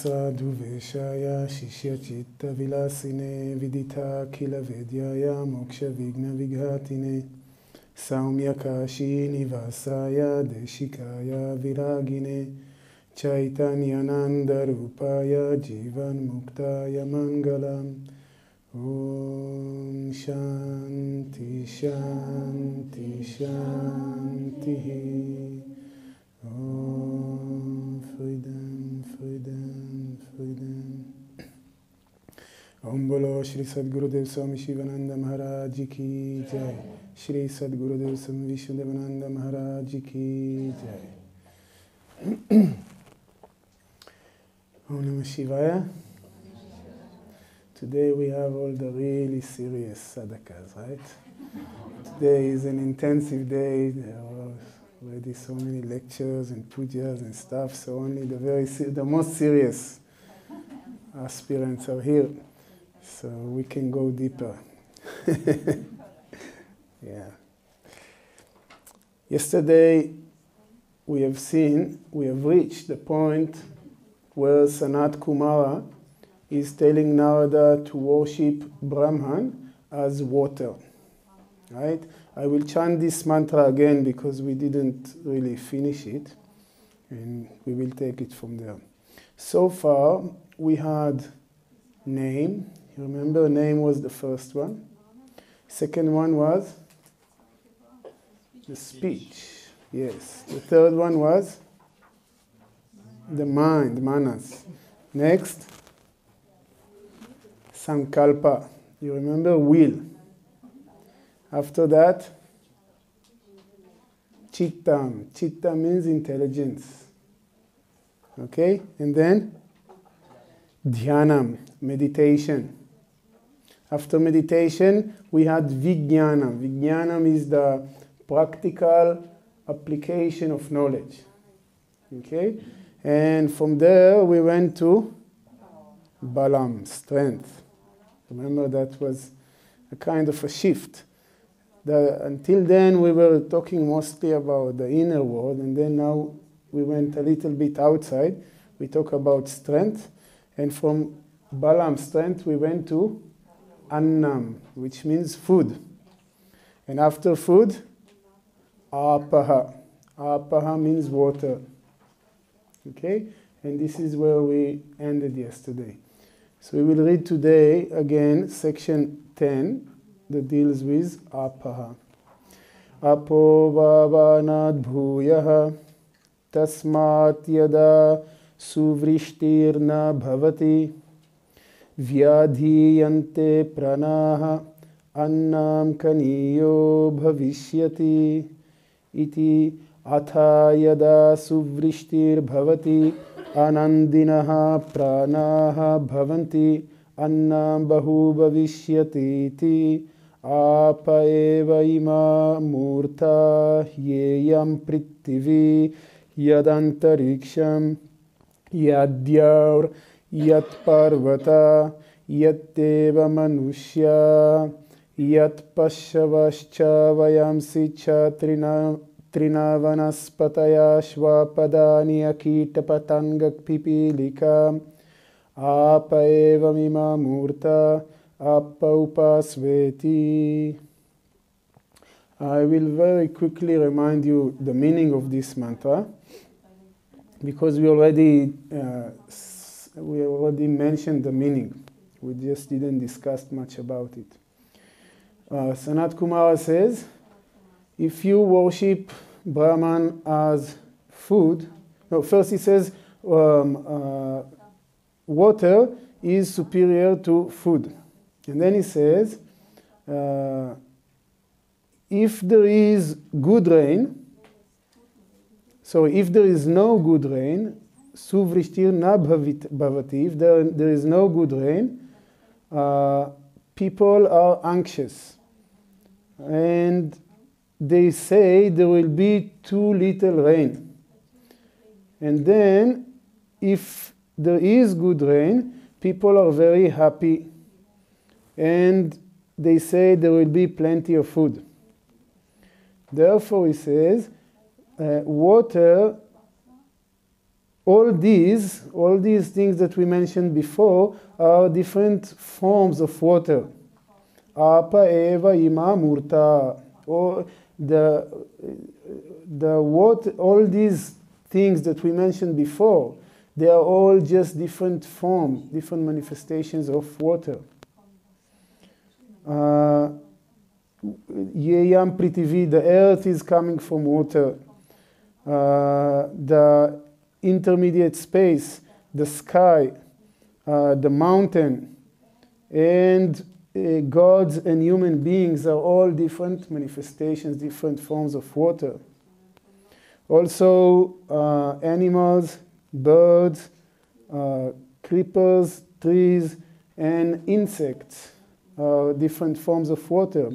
sadhu veshaya shishya chitta vilasine vidita kila vedyaya moksha vigna vighatine saumya kashi nivasaya deshikaya viragine chaitanyananda rupaya jivan muktaya mangalam. Om Shanti Shanti Shanti. Om Freedom, Freedom, Freedom. Om Bolo Shri Sadgurudev Swami Shivananda Maharaj Ki Jai. Shri Sadgurudev Swami Vishnudevananda Maharaj Ki Jai. Om Namah Shivaya. Today we have all the really serious sadhakas, right? Today is an intensive day. There are already so many lectures and pujas and stuff, so only the most serious aspirants are here. So we can go deeper. Yeah. Yesterday we have reached the point where Sanat Kumara is telling Narada to worship Brahman as water, right? I will chant this mantra again because we didn't really finish it, and we will take it from there. So far, we had name. You remember, name was the first one. Second one was the speech. Yes. The third one was the mind, manas. Next, sankalpa. You remember, will. After that, chittam. Chitta means intelligence. Okay? And then, dhyanam, meditation. After meditation, we had vijnanam. Vijnanam is the practical application of knowledge. Okay? And from there, we went to balam, strength. Remember, that was a kind of a shift. Until then, we were talking mostly about the inner world, and then now we went a little bit outside. We talk about strength, and from balam, strength, we went to annam, which means food. And after food, apaha. Apaha means water. Okay? And this is where we ended yesterday. So we will read today again section 10 that deals with apaha. Apo vavanad bhuyaha tasmat yada suvrishtirna bhavati vyadhiyante pranaha annam kaniyo bhavishyati iti atha yada suvrishtir bhavati anandinaha pranaha bhavanti annam bahu bhavishyati iti apa eva ima murta yeyam prithivi yadantariksham yadyaur yat parvata yatteva manushya yat pashavascha vayamsi cha trinavanaspataya shvapadani akitapatangak pipilika apa eva mima murta apa upasveti. I will very quickly remind you the meaning of this mantra because we already mentioned the meaning. We just didn't discuss much about it. Sanat Kumara says, if you worship Brahman as food, first he says water is superior to food. And then he says, if there is good rain, so if there is no good rain, suvrishtir na bhavati, if there is no good rain, people are anxious. And they say there will be too little rain. And then, if there is good rain, people are very happy. And they say there will be plenty of food. Therefore, he says, water all these things that we mentioned before are different forms of water. Apa eva ima murta. Or the water, all these things that we mentioned before, they are all just different forms, different manifestations of water. Yeyam Prithvi, the earth is coming from water. The intermediate space, the sky, the mountain, and gods and human beings are all different manifestations, different forms of water. Also, animals, birds, creepers, trees, and insects are different forms of water.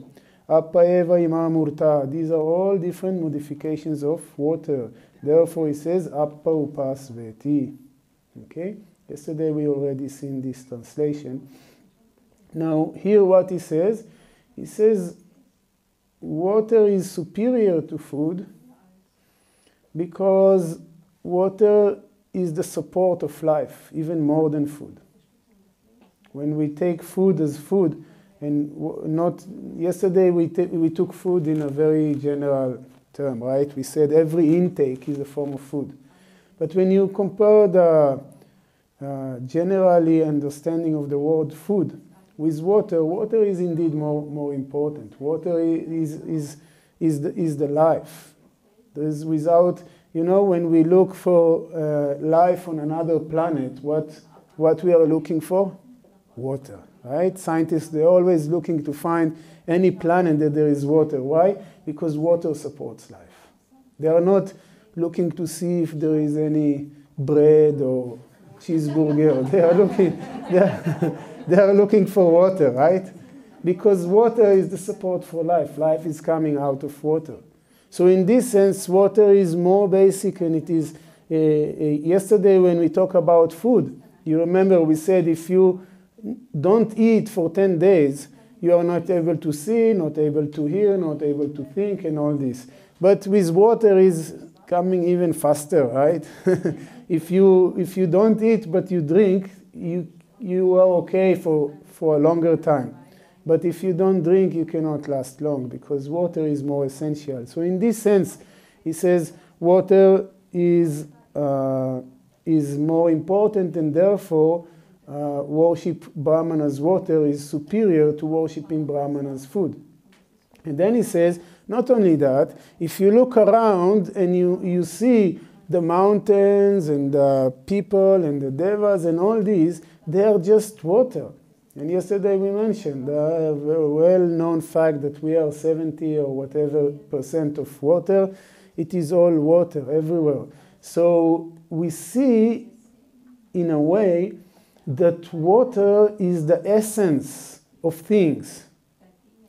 Apa eva ima murta. These are all different modifications of water. Therefore, it says Appa upas veti. Okay? Yesterday we already seen this translation. Now, here what he says water is superior to food because water is the support of life, even more than food. When we take food as food, and not yesterday we took food in a very general term, right? We said every intake is a form of food. But when you compare the generally understanding of the word food with water, water is indeed more important. Water is the life. There is without, when we look for life on another planet, what we are looking for? Water, right? Scientists, they're always looking to find any planet that there is water. Why? Because water supports life. They are not looking to see if there is any bread or cheeseburger. They are looking for water, right? Because water is the support for life. Life is coming out of water. So in this sense, water is more basic, and it is, yesterday when we talk about food, you remember we said if you don't eat for 10 days, you are not able to see, not able to hear, not able to think, and all this. But with water is coming even faster, right? If you don't eat but you drink, you are okay for a longer time. But if you don't drink, you cannot last long because water is more essential. So in this sense, he says water is more important, and therefore worship Brahman as water is superior to worshipping Brahman as food. And then he says, not only that, if you look around and you see the mountains and the people and the devas and all these, they are just water. And yesterday we mentioned the well-known fact that we are 70 or whatever % of water. It is all water everywhere. So we see, in a way, that water is the essence of things.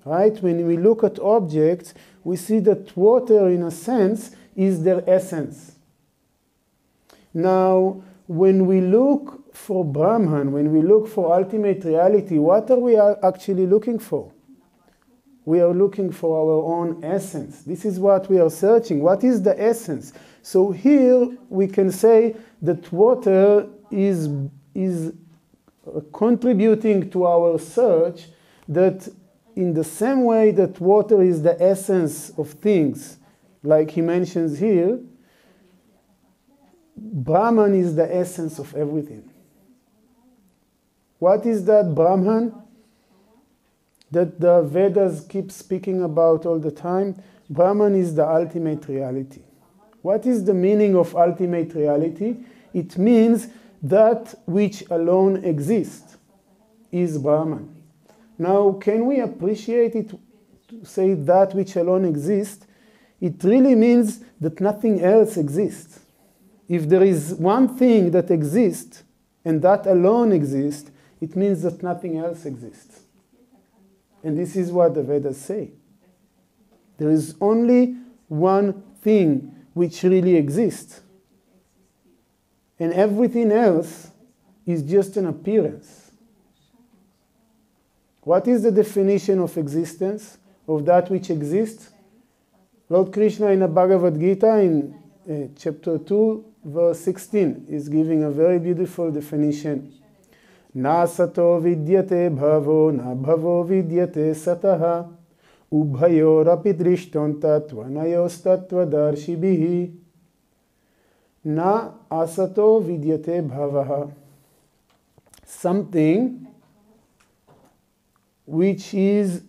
Right? When we look at objects, we see that water, in a sense, is their essence. Now, when we look for Brahman, when we look for ultimate reality, what are we actually looking for? We are looking for our own essence. This is what we are searching. What is the essence? So here we can say that water is contributing to our search, that in the same way that water is the essence of things, like he mentions here, Brahman is the essence of everything. What is that Brahman that the Vedas keep speaking about all the time? Brahman is the ultimate reality. What is the meaning of ultimate reality? It means that which alone exists is Brahman. Now, can we appreciate it to say that which alone exists? It really means that nothing else exists. If there is one thing that exists, and that alone exists, it means that nothing else exists. And this is what the Vedas say. There is only one thing which really exists. And everything else is just an appearance. What is the definition of existence, of that which exists? Lord Krishna in the Bhagavad Gita in chapter 2, verse 16 is giving a very beautiful definition. Na sato vidyate bhavo, na bhavo vidyate sataha, ubhayorapi drishton tatvanayos tattvadarshibhihi. Na asato vidyate bhavaha. Something which is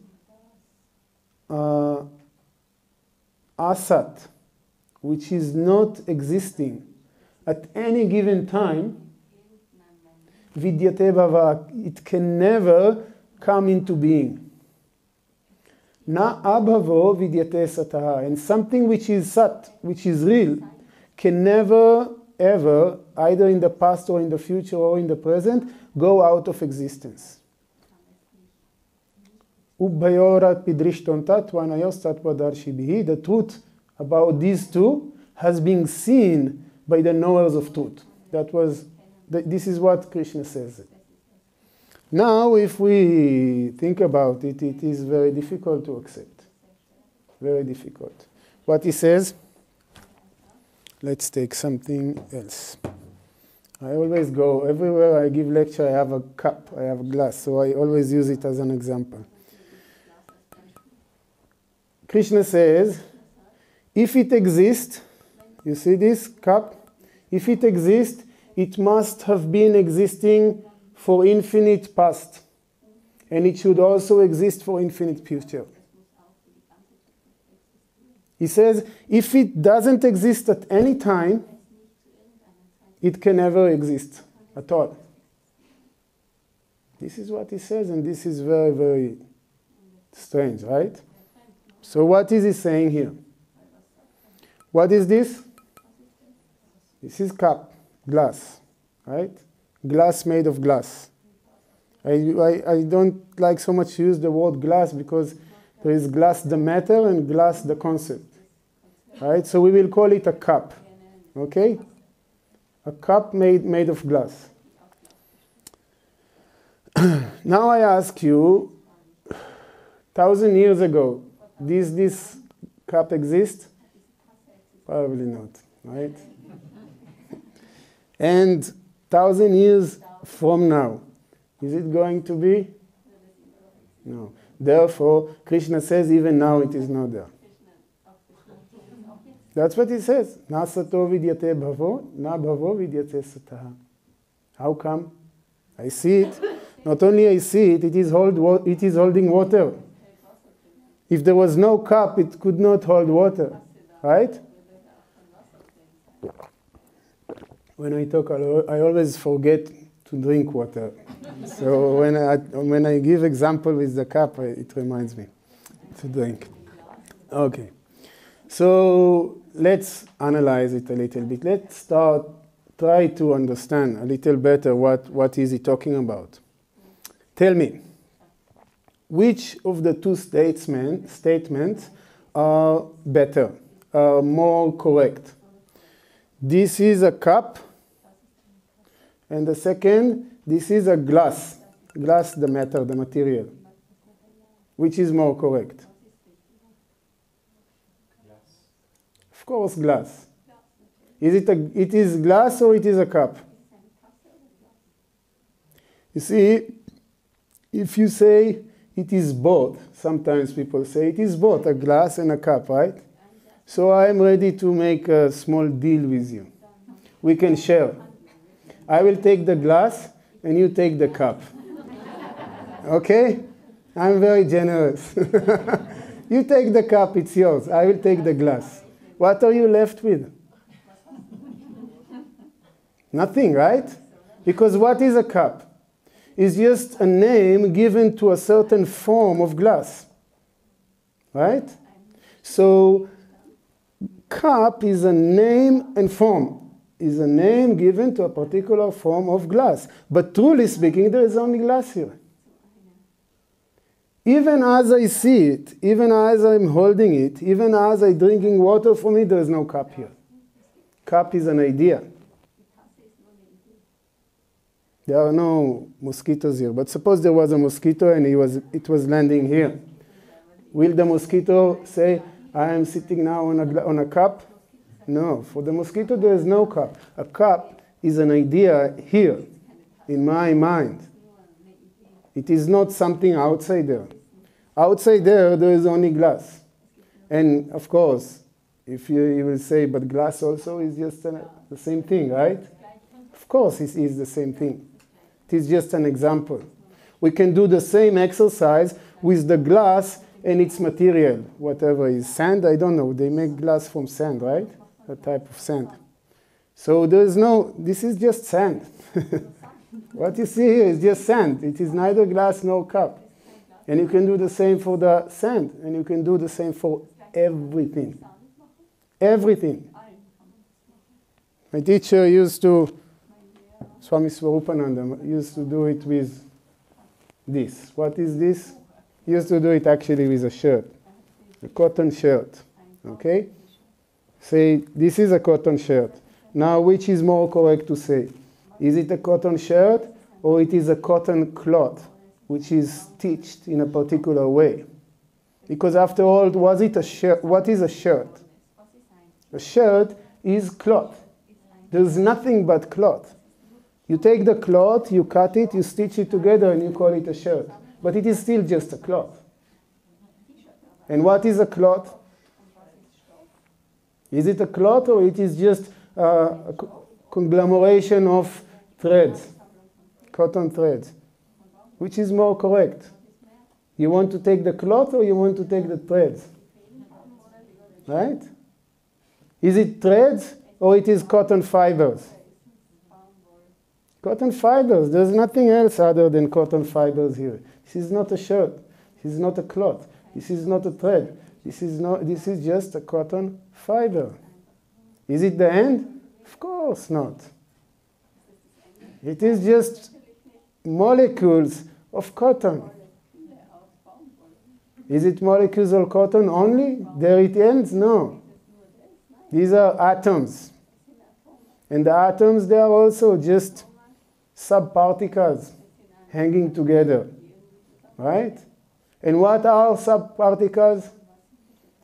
asat, which is not existing at any given time, vidyate bhava, it can never come into being. Na abhavo vidyate sataha, and something which is sat, which is real, can never ever, either in the past or in the future or in the present, go out of existence. The truth about these two has been seen by the knowers of truth. This is what Krishna says. Now, if we think about it, it is very difficult to accept. Very difficult. What he says, let's take something else. I always go, everywhere I give lecture, I have a cup, I have a glass, so I always use it as an example. Krishna says, if it exists, you see this cup? If it exists, it must have been existing for infinite past. And it should also exist for infinite future. He says, if it doesn't exist at any time, it can never exist at all. This is what he says, and this is very, very strange, right? So what is he saying here? What is this? This is cup, glass, right? Glass made of glass. I don't like so much to use the word glass because there is glass the matter and glass the concept, right? So we will call it a cup, okay? A cup made of glass. Now I ask you, 1,000 years ago, does this cup exist? Probably not, right? And 1,000 years from now, is it going to be? No. Therefore, Krishna says even now it is not there. That's what he says. Na sato vidyate bhavo, na bhavo vidyate sataha. How come? I see it. Not only I see it, it is holding water. If there was no cup, it could not hold water, right? When I talk, I always forget to drink water. So when I give example with the cup, it reminds me to drink. Okay. So let's analyze it a little bit. Let's try to understand a little better what is he talking about. Tell me, which of the two statements are better, are more correct? This is a cup, and the second, this is a glass. Glass, the matter, the material. Which is more correct? Of course, glass. It is glass or it is a cup? You see, if you say it is both, sometimes people say it is both, a glass and a cup, right? So I am ready to make a small deal with you. We can share. I will take the glass and you take the cup. Okay? I'm very generous. You take the cup, it's yours. I will take the glass. What are you left with? Nothing, right? Because what is a cup? It's just a name given to a certain form of glass. Right? So, cup is a name and form. Is a name given to a particular form of glass. But truly speaking, there is only glass here. Even as I see it, even as I'm holding it, even as I'm drinking water from it, there is no cup here. Cup is an idea. There are no mosquitoes here. But suppose there was a mosquito and it was landing here. Will the mosquito say, I am sitting now on a cup? No, for the mosquito there is no cup. A cup is an idea here, in my mind. It is not something outside there. Outside there is only glass. And of course, if you will say, but glass also is just the same thing, right? Of course it is the same thing. It is just an example. We can do the same exercise with the glass and its material, whatever is sand, I don't know. They make glass from sand, right? A type of sand. So there is no, this is just sand. What you see here is just sand. It is neither glass nor cup. And you can do the same for the sand, and you can do the same for everything. Everything. My teacher used to, Swami Swarupananda, used to do it with this. What is this? He used to do it actually with a shirt, a cotton shirt. Okay? Say, this is a cotton shirt. Now, which is more correct to say? Is it a cotton shirt or it is a cotton cloth which is stitched in a particular way? Because after all, was it a shirt? What is a shirt? A shirt is cloth. There's nothing but cloth. You take the cloth, you cut it, you stitch it together, and you call it a shirt. But it is still just a cloth. And what is a cloth? Is it a cloth or it is just a conglomeration of threads, cotton threads? Which is more correct? You want to take the cloth or you want to take the threads? Right? Is it threads or it is cotton fibers? Cotton fibers. There's nothing else other than cotton fibers here. This is not a shirt. This is not a cloth. This is not a thread. This is just a cotton fiber. Is it the end? Of course not. It is just molecules of cotton. Is it molecules of cotton only? There it ends? No. These are atoms. And the atoms, they are also just subparticles hanging together. Right? And what are subparticles?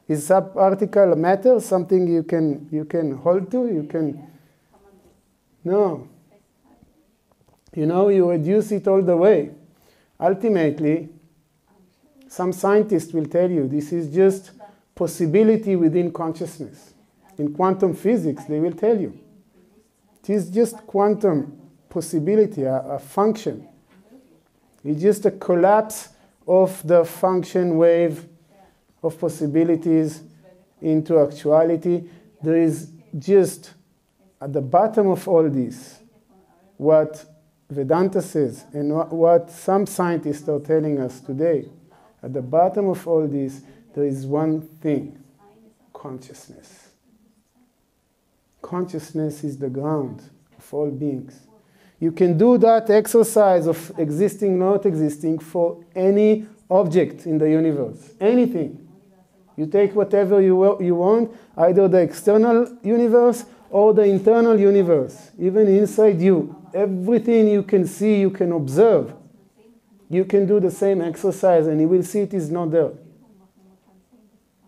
Is subparticle matter something you can hold to? You can? No. You know, you reduce it all the way. Ultimately, some scientists will tell you this is just possibility within consciousness. In quantum physics, they will tell you. It is just quantum possibility, a function. It's just a collapse of the function wave of possibilities into actuality. There is just, at the bottom of all this, what Vedanta says and what some scientists are telling us today. At the bottom of all this, there is one thing: consciousness. Consciousness is the ground of all beings. You can do that exercise of existing, not existing, for any object in the universe. Anything. You take whatever you want, either the external universe or the internal universe, even inside you. Everything you can see, you can observe. You can do the same exercise and you will see it is not there.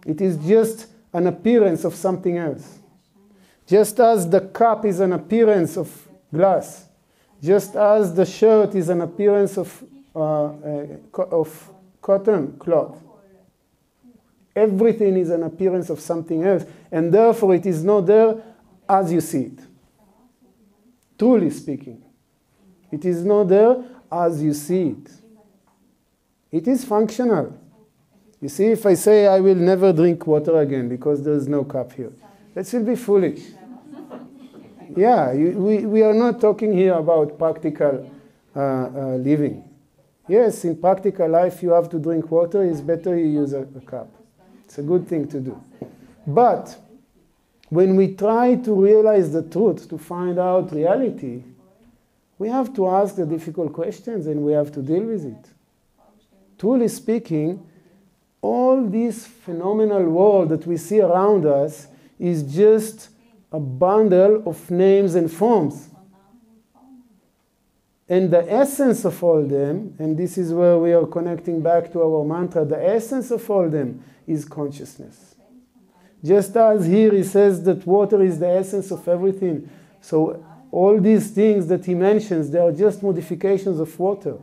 It is just an appearance of something else. Just as the cup is an appearance of glass, just as the shirt is an appearance of cotton cloth. Everything is an appearance of something else, and therefore it is not there as you see it. Truly speaking, it is not there as you see it. It is functional. You see, if I say I will never drink water again because there is no cup here, that will be foolish. Yeah, we are not talking here about practical living. Yes, in practical life you have to drink water. It's better you use a cup. It's a good thing to do. But when we try to realize the truth, to find out reality, we have to ask the difficult questions and we have to deal with it. Truly speaking, all this phenomenal world that we see around us is just a bundle of names and forms. And the essence of all them, and this is where we are connecting back to our mantra, the essence of all them is consciousness. Just as here he says that water is the essence of everything. So all these things that he mentions, they are just modifications of water.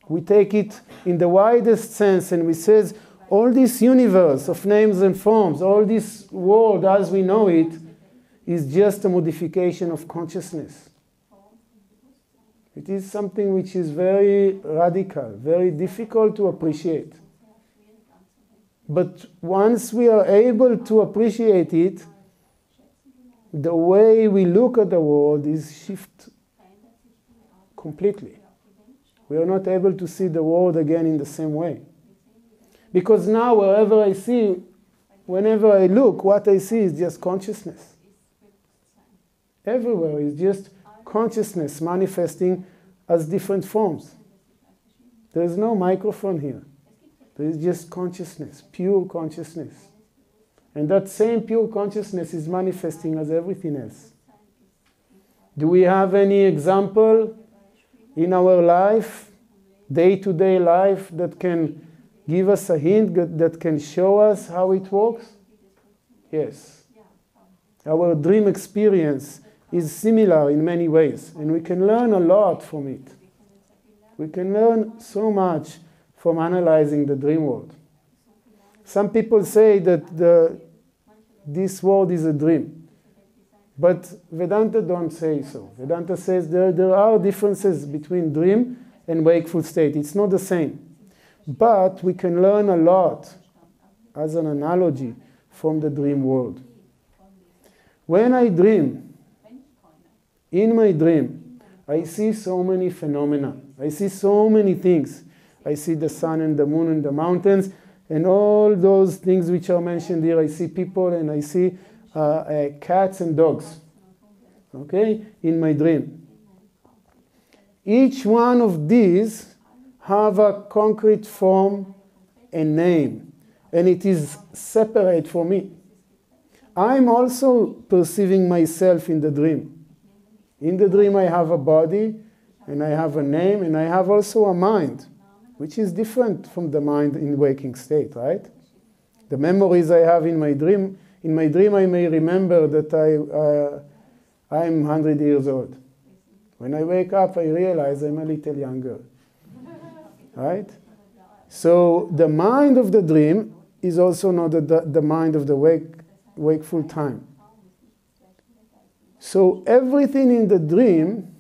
We take it in the widest sense and we says, all this universe of names and forms, all this world as we know it, is just a modification of consciousness. It is something which is very radical, very difficult to appreciate. But once we are able to appreciate it, the way we look at the world is shift completely. We are not able to see the world again in the same way. Because now wherever I see, whenever I look, what I see is just consciousness. Everywhere is just consciousness manifesting as different forms. There is no microphone here. There is just consciousness, pure consciousness. And that same pure consciousness is manifesting as everything else. Do we have any example in our life, day-to-day life, that can give us a hint, that can show us how it works? Yes. Our dream experience is similar in many ways, and we can learn a lot from it. We can learn so much from analyzing the dream world. Some people say that this world is a dream, but Vedanta don't say so. Vedanta says there are differences between dream and wakeful state. It's not the same. But we can learn a lot, as an analogy, from the dream world. When I dream, in my dream, I see so many phenomena. I see so many things. I see the sun and the moon and the mountains and all those things which are mentioned here. I see people and I see cats and dogs, okay, in my dream. Each one of these have a concrete form and name, and it is separate from me. I'm also perceiving myself in the dream. In the dream I have a body, and I have a name, and I have also a mind, which is different from the mind in waking state, right? The memories I have in my dream I may remember that I'm 100 years old. When I wake up, I realize I'm a little younger, right? So the mind of the dream is also not the mind of the wakeful time. So everything in the dream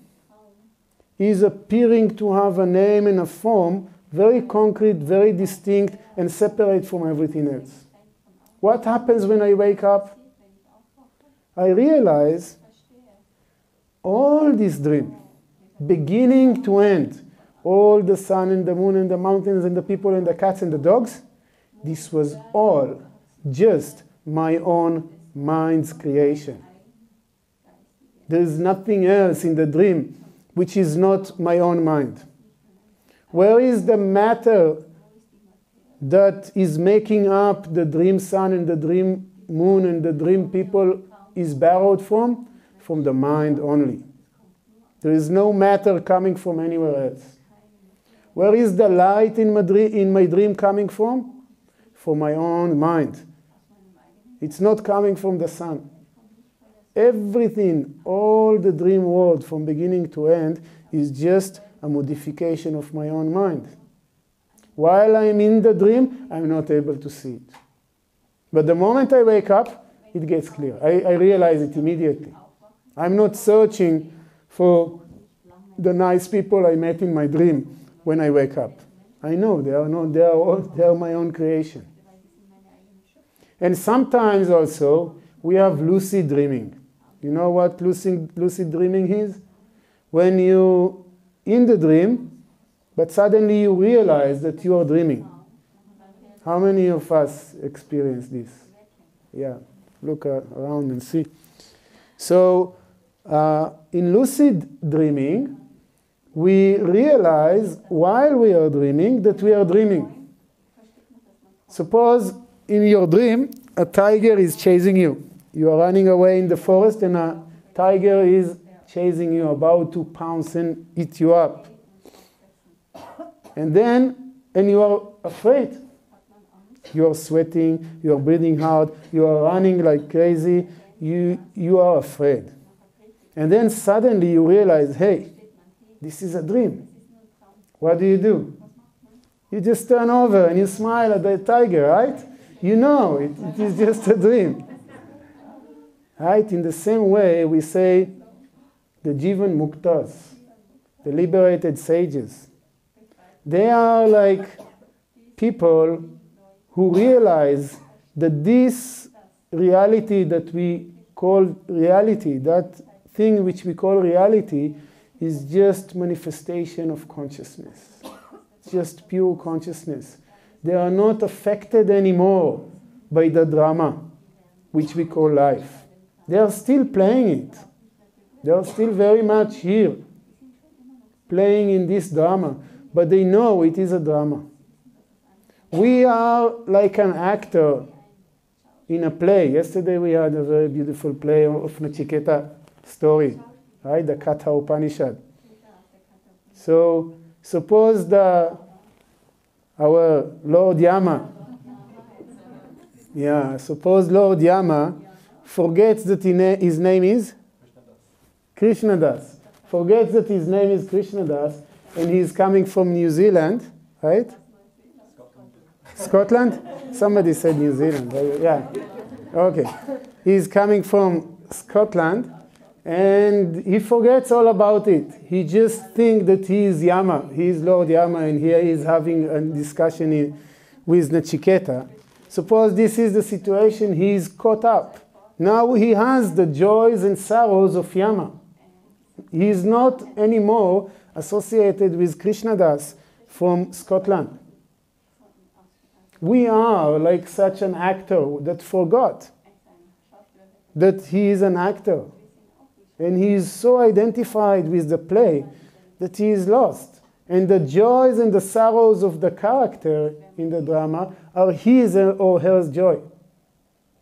is appearing to have a name and a form, very concrete, very distinct, and separate from everything else. What happens when I wake up? I realize all this dream, beginning to end, all the sun and the moon and the mountains and the people and the cats and the dogs, this was all just my own mind's creation. There is nothing else in the dream which is not my own mind. Where is the matter that is making up the dream sun and the dream moon and the dream people is borrowed from? From the mind only. There is no matter coming from anywhere else. Where is the light in my dream coming from? From my own mind. It's not coming from the sun. Everything, all the dream world from beginning to end is just a modification of my own mind. While I'm in the dream, I'm not able to see it. But the moment I wake up, it gets clear. I realize it immediately. I'm not searching for the nice people I met in my dream when I wake up. I know they are my own creation. And sometimes also we have lucid dreaming. You know what lucid dreaming is? When you in the dream, but suddenly you realize that you are dreaming. How many of us experience this? Yeah, look around and see. So in lucid dreaming, we realize while we are dreaming that we are dreaming. Suppose in your dream a tiger is chasing you. You are running away in the forest and a tiger is chasing you, about to pounce and eat you up. And you are afraid. You're sweating, you're breathing hard, you are running like crazy, you are afraid. And then suddenly you realize, hey, this is a dream. What do? You just turn over and you smile at the tiger, right? You know it is just a dream. Right? In the same way, we say the Jivan Muktas, the liberated sages. They are like people who realize that this reality that we call reality, that thing which we call reality, is just manifestation of consciousness. It's just pure consciousness. They are not affected anymore by the drama which we call life. They are still playing it. They are still very much here, playing in this drama, but they know it is a drama. We are like an actor in a play. Yesterday we had a very beautiful play of Nachiketa story, right? The Chandogya Upanishad. So suppose our Lord Yama, suppose Lord Yama forgets that his name is Krishnadas. Forgets that his name is Krishnadas, and he's coming from New Zealand, right? Scotland? Somebody said New Zealand. Yeah. Okay. He's coming from Scotland, and he forgets all about it. He just thinks that he is Yama. He is Lord Yama, and here he is having a discussion with Nachiketa. Suppose this is the situation, he is caught up. Now he has the joys and sorrows of Yama. He is not anymore associated with Krishnadas from Scotland. We are like such an actor that forgot that he is an actor. And he is so identified with the play that he is lost. And the joys and the sorrows of the character in the drama are his or her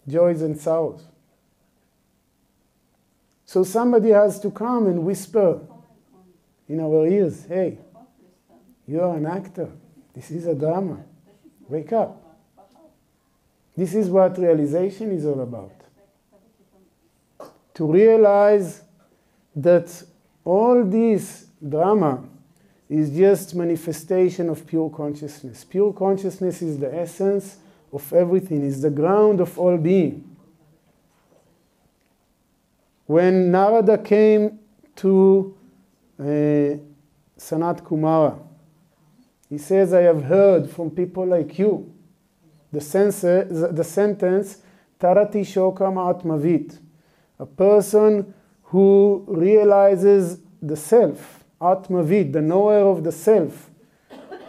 joys and sorrows. So somebody has to come and whisper in our ears, hey, you are an actor. This is a drama. Wake up. This is what realization is all about. To realize that all this drama is just manifestation of pure consciousness. Pure consciousness is the essence of everything, is the ground of all being. When Narada came to Sanat Kumara, he says, I have heard from people like you the sentence, Tarati Shokam Atmavit, a person who realizes the self, Atmavit, the knower of the self.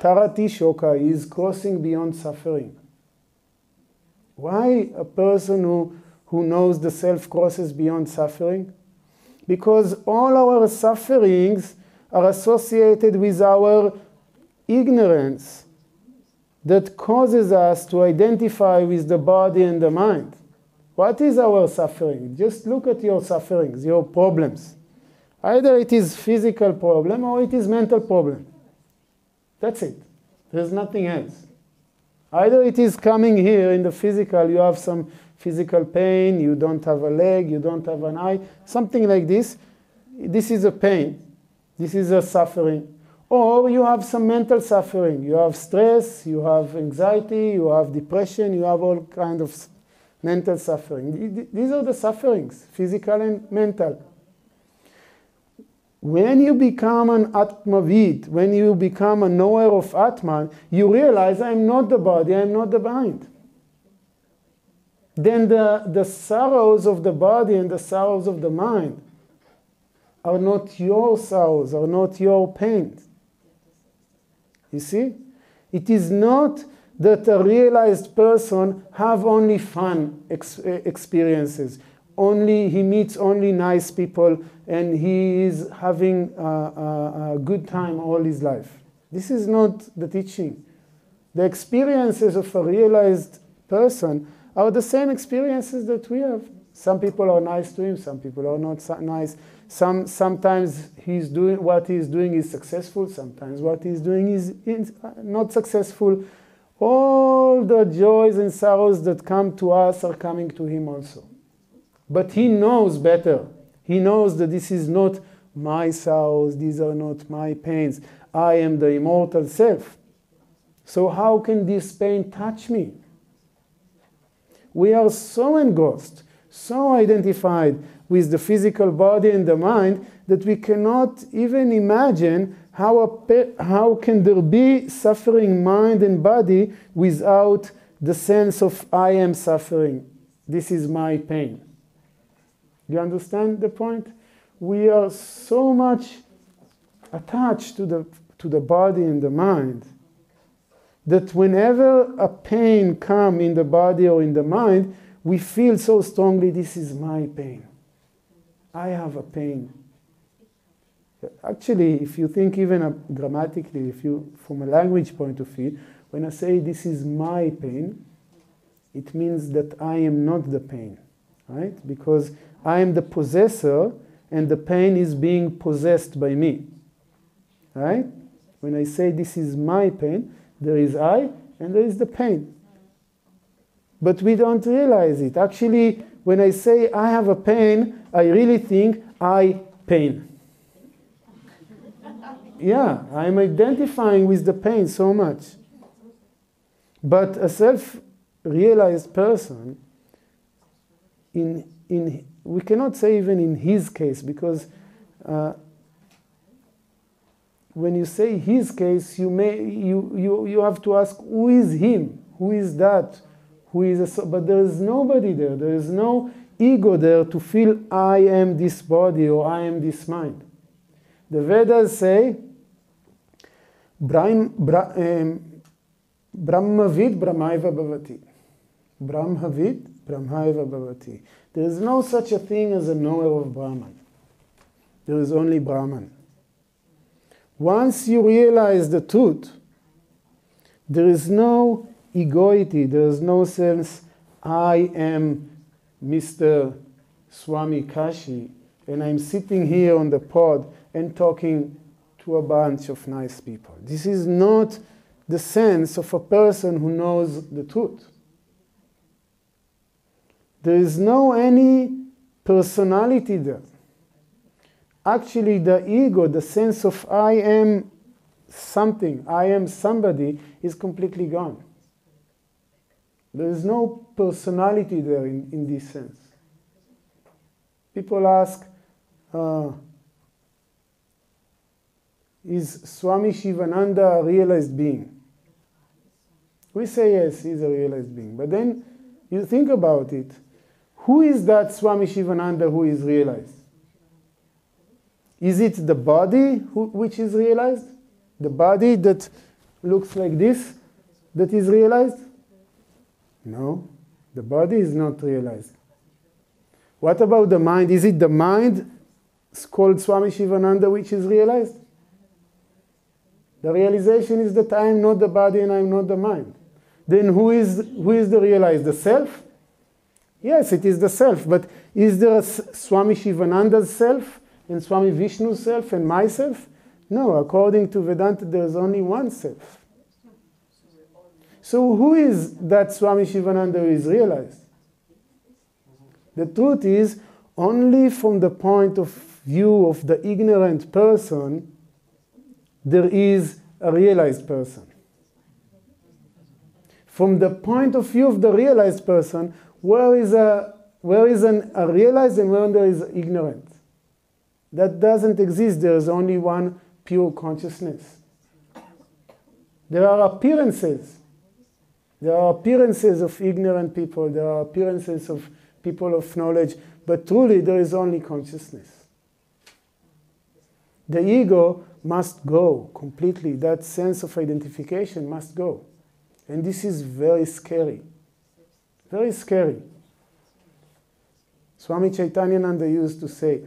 Tarati Shoka is crossing beyond suffering. Why a person who knows the self crosses beyond suffering? Because all our sufferings are associated with our ignorance that causes us to identify with the body and the mind. What is our suffering? Just look at your sufferings, your problems. Either it is physical problem or it is mental problem. That's it. There's nothing else. Either it is coming here in the physical, you have some physical pain, you don't have a leg, you don't have an eye, something like this. This is a pain. This is a suffering. Or you have some mental suffering. You have stress, you have anxiety, you have depression, you have all kinds of mental suffering. These are the sufferings, physical and mental. When you become an Atmavid, when you become a knower of Atman, you realize I'm not the body, I'm not the mind. Then the sorrows of the body and the sorrows of the mind are not your sorrows, are not your pains. You see? It is not that a realized person have only fun experiences. He meets only nice people and he is having a good time all his life. This is not the teaching. The experiences of a realized person are the same experiences that we have. Some people are nice to him, some people are not so nice. Sometimes what he's doing is successful, sometimes what he's doing is not successful. All the joys and sorrows that come to us are coming to him also. But he knows better. He knows that this is not my sorrows, these are not my pains. I am the immortal self. So how can this pain touch me? We are so engrossed, so identified with the physical body and the mind that we cannot even imagine how can there be suffering mind and body without the sense of I am suffering. This is my pain. You understand the point? We are so much attached to the body and the mind that whenever a pain comes in the body or in the mind, we feel so strongly, this is my pain. I have a pain. Actually, if you think even grammatically, from a language point of view, when I say this is my pain, it means that I am not the pain, right? Because I am the possessor and the pain is being possessed by me, right? When I say this is my pain, there is I and there is the pain. But we don't realize it. Actually, when I say I have a pain, I really think I pain. Yeah, I'm identifying with the pain so much. But a self-realized person, we cannot say even in his case, because when you say his case, you have to ask, who is him? Who is that? But there is nobody there. There is no ego there to feel I am this body or I am this mind. The Vedas say, Brahmavid Brahmaiva Bhavati. Brahmavid Brahmaiva Bhavati. There is no such a thing as a knower of Brahman. There is only Brahman. Once you realize the truth, there is no egoity, there is no sense, I am Mr. Swami Kashi, and I'm sitting here on the pod and talking to a bunch of nice people. This is not the sense of a person who knows the truth. There is no any personality there. Actually, the ego, the sense of I am something, I am somebody, is completely gone. There is no personality there in this sense. People ask, is Swami Shivananda a realized being? We say yes, he's a realized being. But then you think about it. Who is that Swami Shivananda who is realized? Is it the body which is realized? The body that looks like this, that is realized? No, the body is not realized. What about the mind? Is it the mind called Swami Shivananda which is realized? The realization is that I am not the body and I am not the mind. Then who is the realized? The self? Yes, it is the self. But is there a Swami Shivananda's self and Swami Vishnu's self and myself? No, according to Vedanta, there is only one self. So who is that Swami Shivananda who is realized? The truth is, only from the point of view of the ignorant person, there is a realized person. From the point of view of the realized person, where is a realized and where there is ignorant? That doesn't exist. There is only one pure consciousness. There are appearances. There are appearances of ignorant people. There are appearances of people of knowledge. But truly, there is only consciousness. The ego must go completely. That sense of identification must go. And this is very scary. Very scary. Swami Chaitanyananda used to say,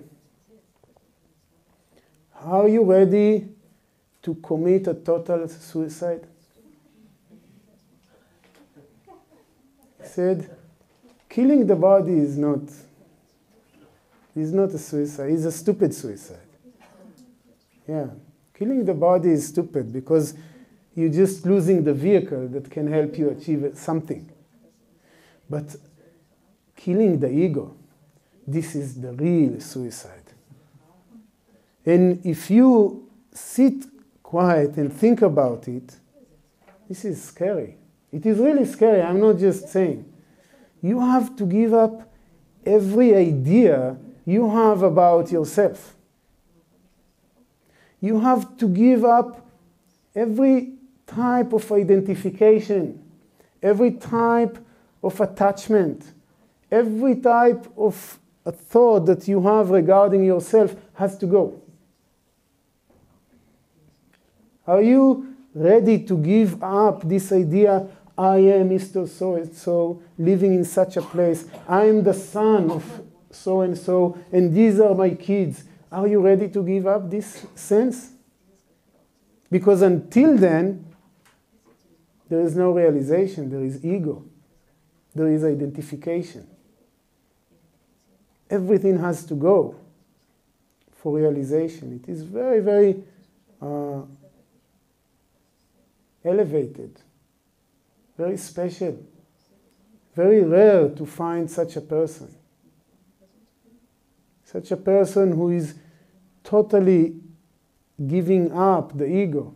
are you ready to commit a total suicide? He said, killing the body is not a suicide, it's a stupid suicide. Yeah, killing the body is stupid because you're just losing the vehicle that can help you achieve something. But killing the ego, this is the real suicide. And if you sit quiet and think about it, this is scary. It is really scary. I'm not just saying. You have to give up every idea you have about yourself. You have to give up every type of identification, every type of attachment, every type of a thought that you have regarding yourself has to go. Are you ready to give up this idea, I am Mr. So-and-so, living in such a place, I am the son of so-and-so, and these are my kids. Are you ready to give up this sense? Because until then, there is no realization, there is ego, there is identification. Everything has to go for realization. It is very, very elevated, very special, very rare to find such a person. Such a person who is totally giving up the ego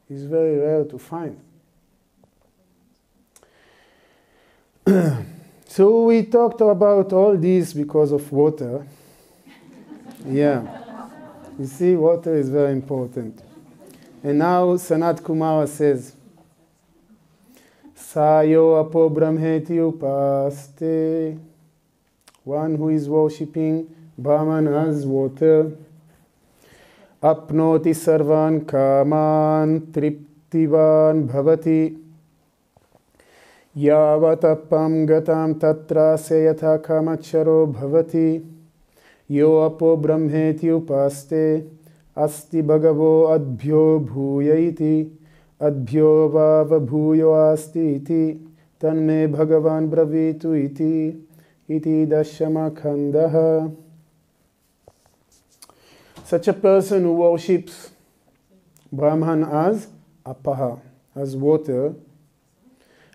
is very rare to find. So we talked about all this because of water. Yeah. You see, water is very important. And now Sanat Kumara says, Sayo apo brahmeti upaste. One who is worshipping Brahman as water. Apnoti sarvan kaman triptivan bhavati. Yavatapam gatam tatra seyatha kamacharo bhavati. Yo apo brahmeti upaste. Asti bhagavo adbhyo bhuyaiti. Adbhyo vava bhuyo asti iti. Tanme bhagavan bravitu iti. Iti dashama khandaha. Such a person who worships Brahman as apaha, as water,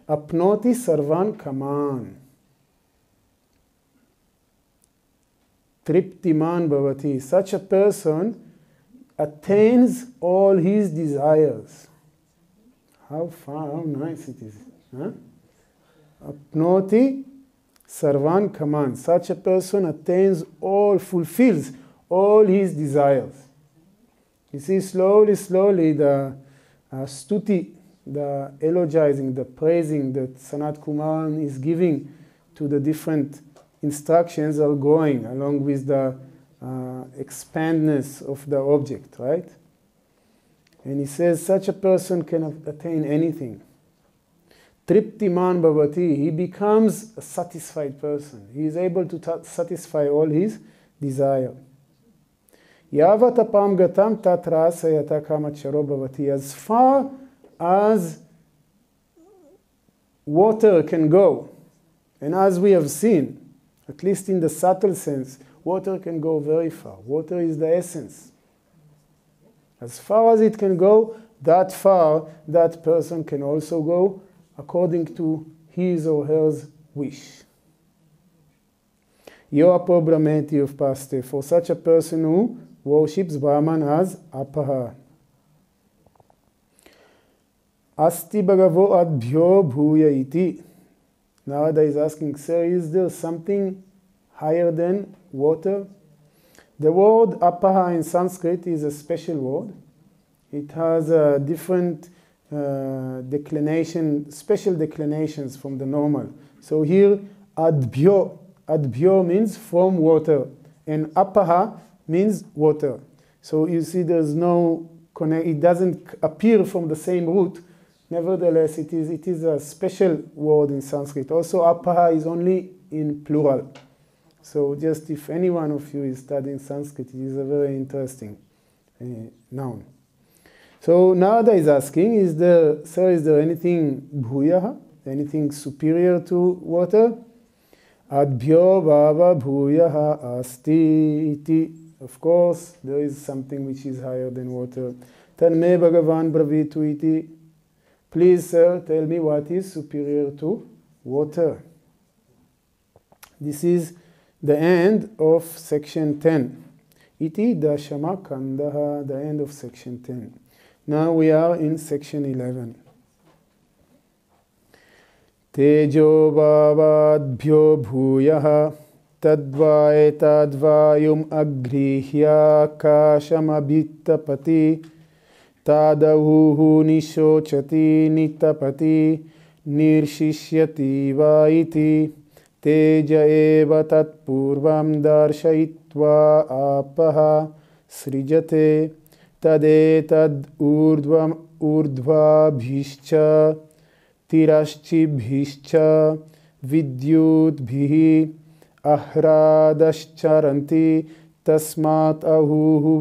apnoti sarvan kaman, triptiman bhavati. Such a person attains all his desires. How nice it is. Huh? Apnoti sarvan kaman. Such a person attains all, fulfills all his desires. You see, slowly, the stuti, the eulogizing, the praising that Sanat Kumar is giving to the different instructions are going along with the expandness of the object, right? And he says such a person can attain anything. Triptiman bhavati, he becomes a satisfied person. He is able to satisfy all his desire. Yavat apam gatam tatra sayata kamacharo bhavati. As far as water can go, and as we have seen, at least in the subtle sense, water can go very far. Water is the essence. As far as it can go, that far, that person can also go according to his or her wish. Yo apo brahmeti of paste. For such a person who worships Brahman as apaha. Asti bhagavo adbhyo bhuya iti. Narada is asking, sir, is there something higher than water? The word apaha in Sanskrit is a special word. It has a different declination, special declinations from the normal. So here, adbhyo. Adbhyo means from water. And apaha means water. So you see there's no connect, it doesn't appear from the same root. Nevertheless, it is a special word in Sanskrit. Also, apaha is only in plural. So just if any one of you is studying Sanskrit, it is a very interesting noun. So Narada is asking, sir, is there anything bhuyaha, anything superior to water? Adbhyo bhava bhuyaha asti iti. Of course, there is something which is higher than water. Tanme bhagavan bravitu iti. Please, sir, tell me what is superior to water. This is the end of section 10. Iti dashama kandaha, the end of section 10. Now we are in section 11. Tejo bhavadbhyo bhuyaha tadva etadvayum agrihya kashamabhittapati tadahuhu nishochati nitapati nirshishyati va iti teja eva tatpurvam darshayitva apaha srijate tadetad urdvabhischa tirashchibhischa vidyutbhihi ahradascharanti tasmat ahuhu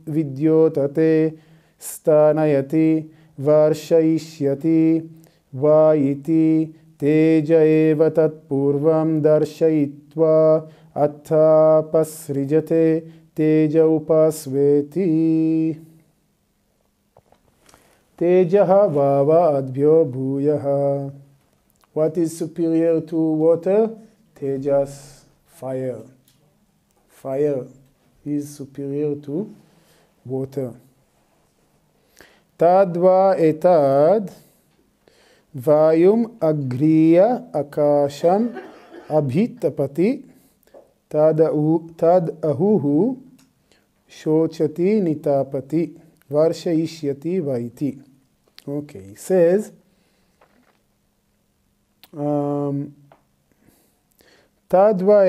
vidyotate stanayati varshayishyati va iti teja eva tatpurvam darshayitva atha pasrijate teja upasveti. Tejaha vava adbhyo bhuyaha. What is superior to water? Tejas, fire. Fire is superior to water. Tadva etad vayum agriya akasham abhitapati tad ahuhu shochati nitapati varshayishyati vaiti. Okay, he says tadva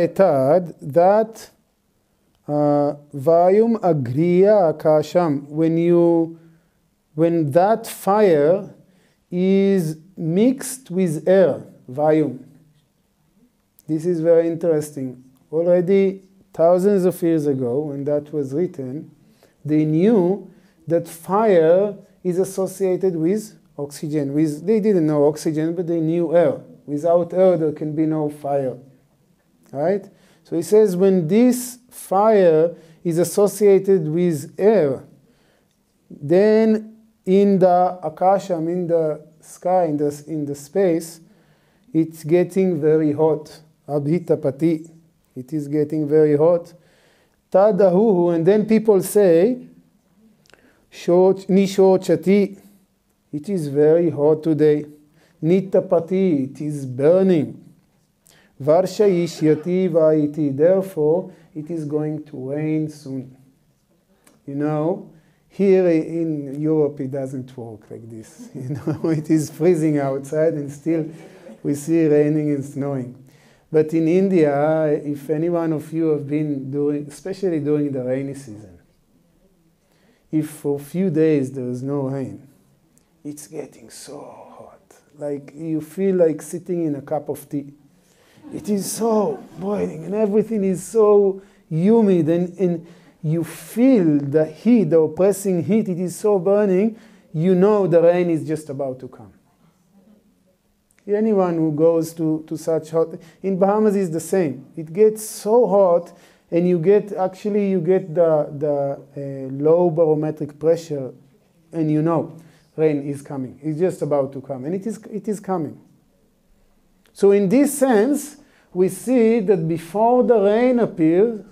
etad, that vayum agriya akasham, when that fire is mixed with air, vayum. This is very interesting. Already thousands of years ago, when that was written, they knew that fire is associated with oxygen. They didn't know oxygen, but they knew air. Without air, there can be no fire. Right? So he says when this fire is associated with air, then in the akasham, in the sky, in the space, it's getting very hot. Abhitapati. It is getting very hot. Tadahuhu, and then people say, Nishochati, it is very hot today. Nitapati, it is burning. Varshayishyati vaiti, therefore it is going to rain soon. You know, here in Europe it doesn't work like this. You know, it is freezing outside and still we see raining and snowing. But in India, if any one of you have been especially during the rainy season, if for a few days there is no rain, it's getting so hot. Like you feel like sitting in a cup of tea. It is so boiling and everything is so humid and you feel the heat, the oppressing heat, it is so burning, you know the rain is just about to come. Anyone who goes to such hot, in Bahamas is the same. It gets so hot and you get the low barometric pressure and you know rain is coming. It's just about to come and it is coming. So in this sense, we see that before the rain appears,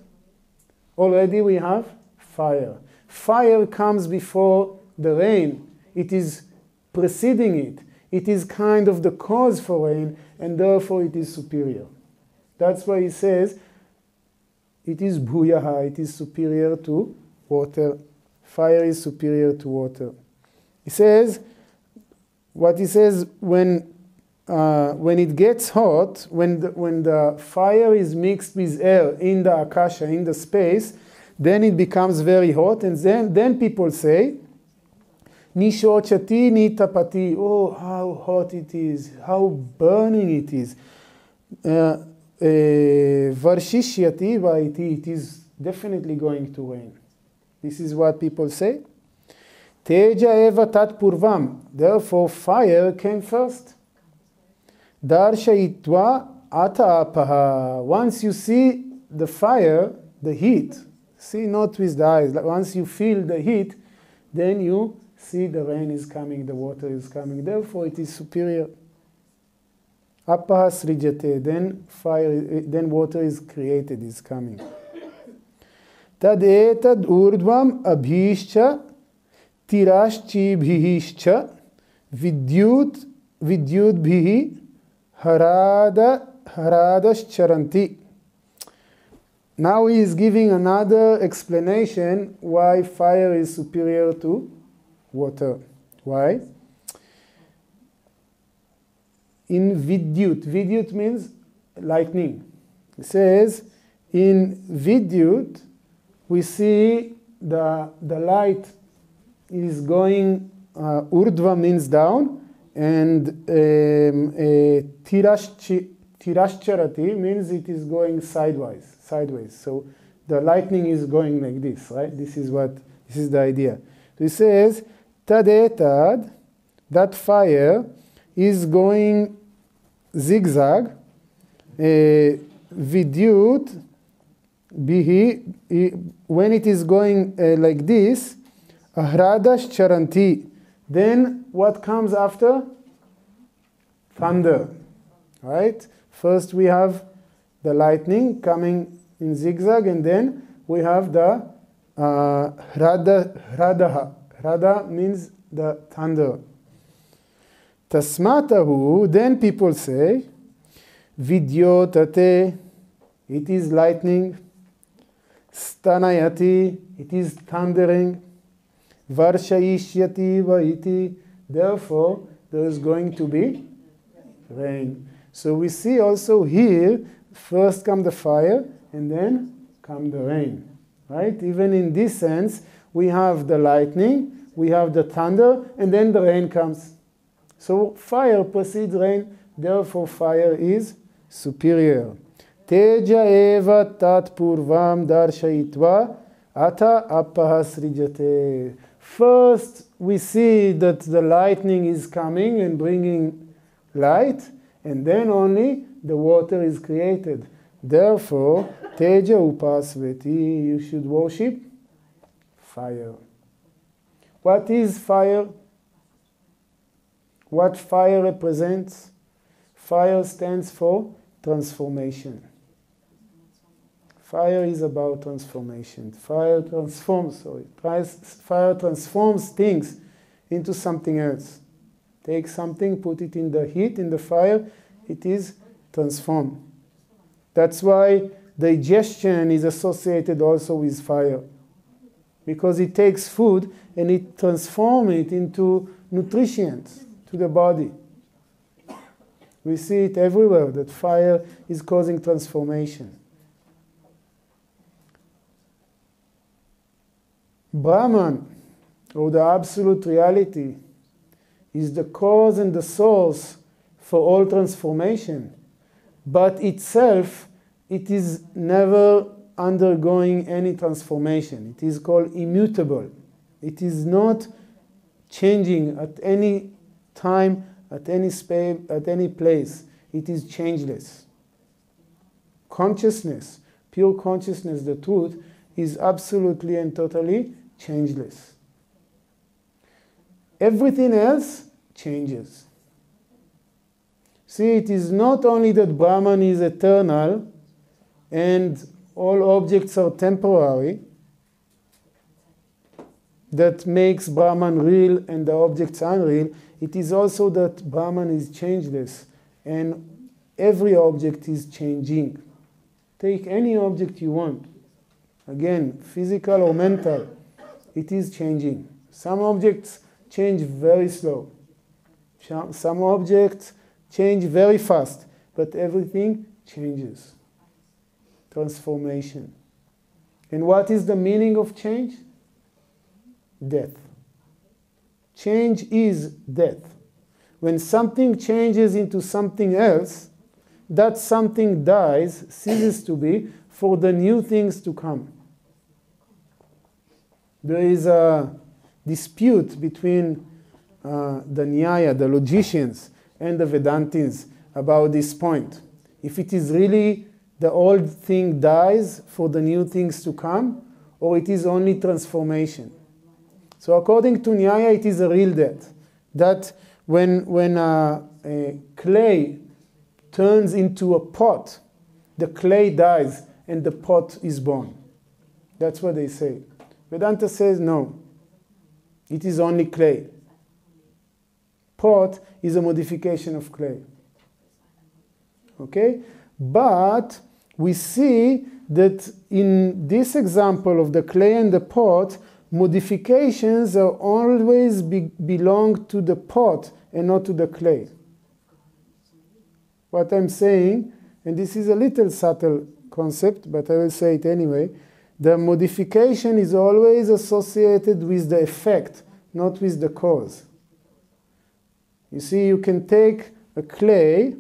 already we have fire. Fire comes before the rain. It is preceding it. It is kind of the cause for rain, and therefore it is superior. That's why he says, it is bhuyaha, it is superior to water. Fire is superior to water. He says, what he says, when it gets hot, when the fire is mixed with air in the akasha, in the space, then it becomes very hot, and then people say, Nishochati nitapati, oh, how hot it is, how burning it is. Varshishyati vaiti, it is definitely going to rain. This is what people say. Teja eva tat purvam, therefore fire came first. Darshayitva ata apaha, once you see the fire, the heat, see not with the eyes, once you feel the heat, then you see, the rain is coming, the water is coming, therefore it is superior. Apaha srijate, then water is created, is coming. Tadetad urdvam abhishcha tirashchibhischa vidyut bhihi haradascharanti. Now he is giving another explanation why fire is superior to water. Why? In vidyut means lightning. It says in vidyut we see the light is going, urdhva means down, and tirashcharati means it is going sideways. So the lightning is going like this, right? This is the idea. So it says, tadetad, that fire is going zigzag, vidyut bihi, when it is going like this, ahradash charanti. Then what comes after? Thunder, right? First we have the lightning coming in zigzag, and then we have the hrada. Hrada means the thunder. Tasmatahu, then people say, vidyotate, it is lightning. Stanayati, it is thundering. Varshayishyati vaiti, therefore there is going to be rain. So we see also here, first come the fire and then come the rain, right? Even in this sense, we have the lightning, we have the thunder, and then the rain comes. So fire precedes rain, therefore fire is superior. Teja eva tat purvam darshayitva ata apahasrijate. First, we see that the lightning is coming and bringing light, and then only the water is created. Therefore, Teja upasveti, you should worship fire. What is fire? What fire represents? Fire stands for transformation. Fire is about transformation. Fire transforms things into something else. Take something, put it in the heat, in the fire, it is transformed. That's why digestion is associated also with fire. Because it takes food and it transforms it into nutrients to the body. We see it everywhere, that fire is causing transformation. Brahman, or the absolute reality, is the cause and the source for all transformation. But itself, it is never undergoing any transformation. It is called immutable. It is not changing at any time, at any space, at any place. It is changeless. Consciousness, pure consciousness, the truth, is absolutely and totally changeless. Everything else changes. See, it is not only that Brahman is eternal and all objects are temporary that makes Brahman real and the objects unreal. It is also that Brahman is changeless and every object is changing. Take any object you want. Again, physical or mental, it is changing. Some objects change very slow. Some objects change very fast, but everything changes. Transformation. And what is the meaning of change? Death. Change is death. When something changes into something else, that something dies, ceases to be, for the new things to come. There is a dispute between the Nyaya, the logicians, and the Vedantins about this point. If it is really the old thing dies for the new things to come, or it is only transformation. So according to Nyaya, it is a real death. That when a clay turns into a pot, the clay dies and the pot is born. That's what they say. Vedanta says no. It is only clay. Pot is a modification of clay. Okay? But we see that in this example of the clay and the pot, modifications are always belong to the pot and not to the clay. What I'm saying, and this is a little subtle concept, but I will say it anyway, the modification is always associated with the effect, not with the cause. You see, you can take a clay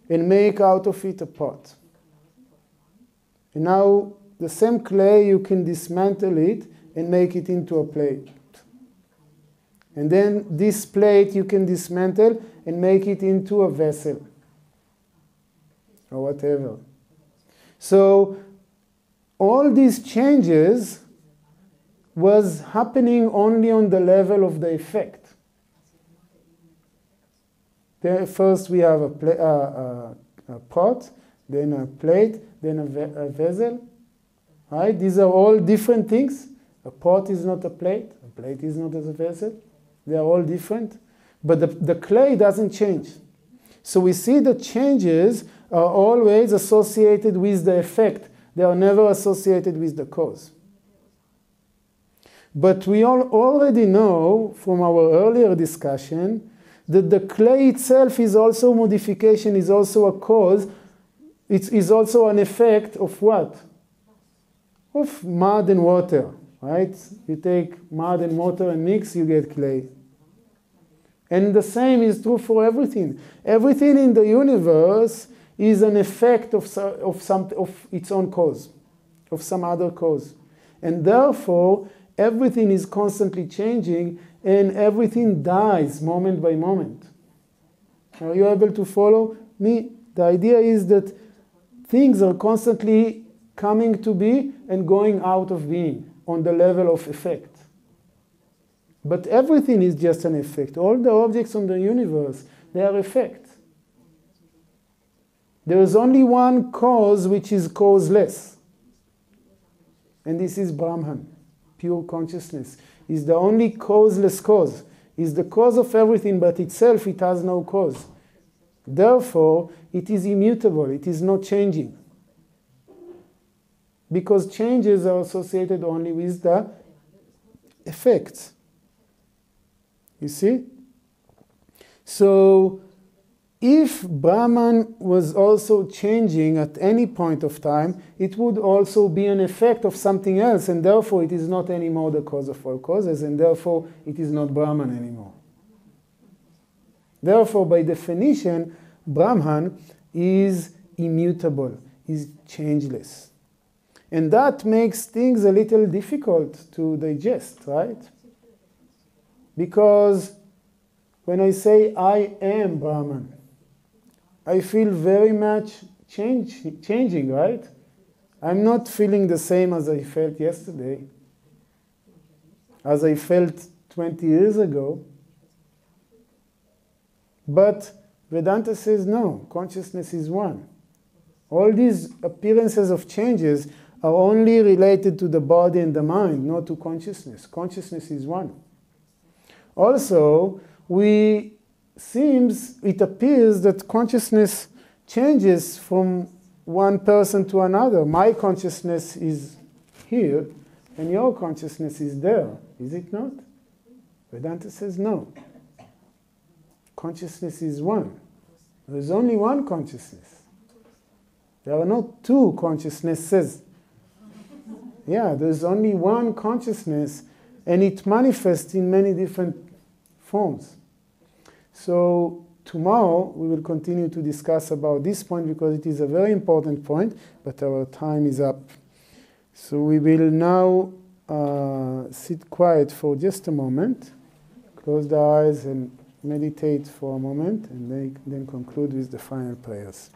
and make out of it a pot. And now, the same clay, you can dismantle it and make it into a plate. And then this plate you can dismantle and make it into a vessel. Or whatever. So, all these changes was happening only on the level of the effect. First we have a pot, then a plate, then a vessel. Right? These are all different things. A pot is not a plate is not as a vessel. They are all different. But the clay doesn't change. So we see the changes are always associated with the effect. They are never associated with the cause. But we all already know from our earlier discussion that the clay itself is also modification, is also a cause. It is also an effect of what? Of mud and water, right? You take mud and water and mix, you get clay. And the same is true for everything. Everything in the universe is an effect of its own cause, of some other cause. And therefore, everything is constantly changing and everything dies moment by moment. Are you able to follow me? The idea is that things are constantly coming to be and going out of being on the level of effect. But everything is just an effect. All the objects in the universe, they are effect. There is only one cause which is causeless. And this is Brahman, pure consciousness. Is the only causeless cause. Is the cause of everything, but itself it has no cause. Therefore, it is immutable. It is not changing. Because changes are associated only with the effects. You see? So, if Brahman was also changing at any point of time, it would also be an effect of something else, and therefore it is not anymore the cause of all causes, and therefore it is not Brahman anymore. Therefore, by definition, Brahman is immutable, is changeless. And that makes things a little difficult to digest, right? Because when I say I am Brahman, I feel very much changing, right? I'm not feeling the same as I felt yesterday, as I felt 20 years ago. But Vedanta says no, consciousness is one. All these appearances of changes are only related to the body and the mind, not to consciousness. Consciousness is one. Also, it appears that consciousness changes from one person to another. My consciousness is here, and your consciousness is there. Is it not? Vedanta says no. Consciousness is one. There is only one consciousness. There are not two consciousnesses. Yeah, there is only one consciousness, and it manifests in many different forms. So tomorrow we will continue to discuss about this point because it is a very important point, but our time is up. So we will now sit quiet for just a moment, close the eyes and meditate for a moment, and then conclude with the final prayers.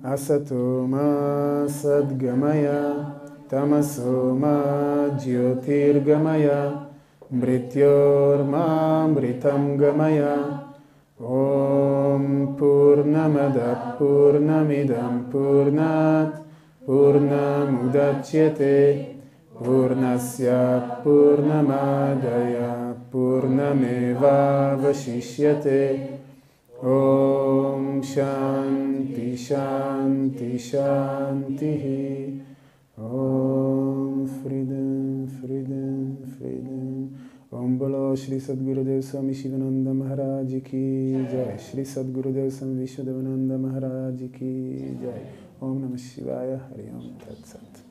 asato ma sadgamaya tamaso ma jyotirgamaya mrityorma mritam gamaya. Om Purnamada Purnamidam Purnat Purnamudachyate Purnasya Purnamadaya Purnameva Vashishyate. Om Shanti Shanti Shanti. Om Frieden Frieden Frieden. Om Bolo Shri Sadgurudev Swami Shivananda Maharaj Ki Jai. Shri Sadgurudev Swami Vishwadevananda Maharaj Ki Jai. Om Namah Shivaya. Hari Om Tat Sat.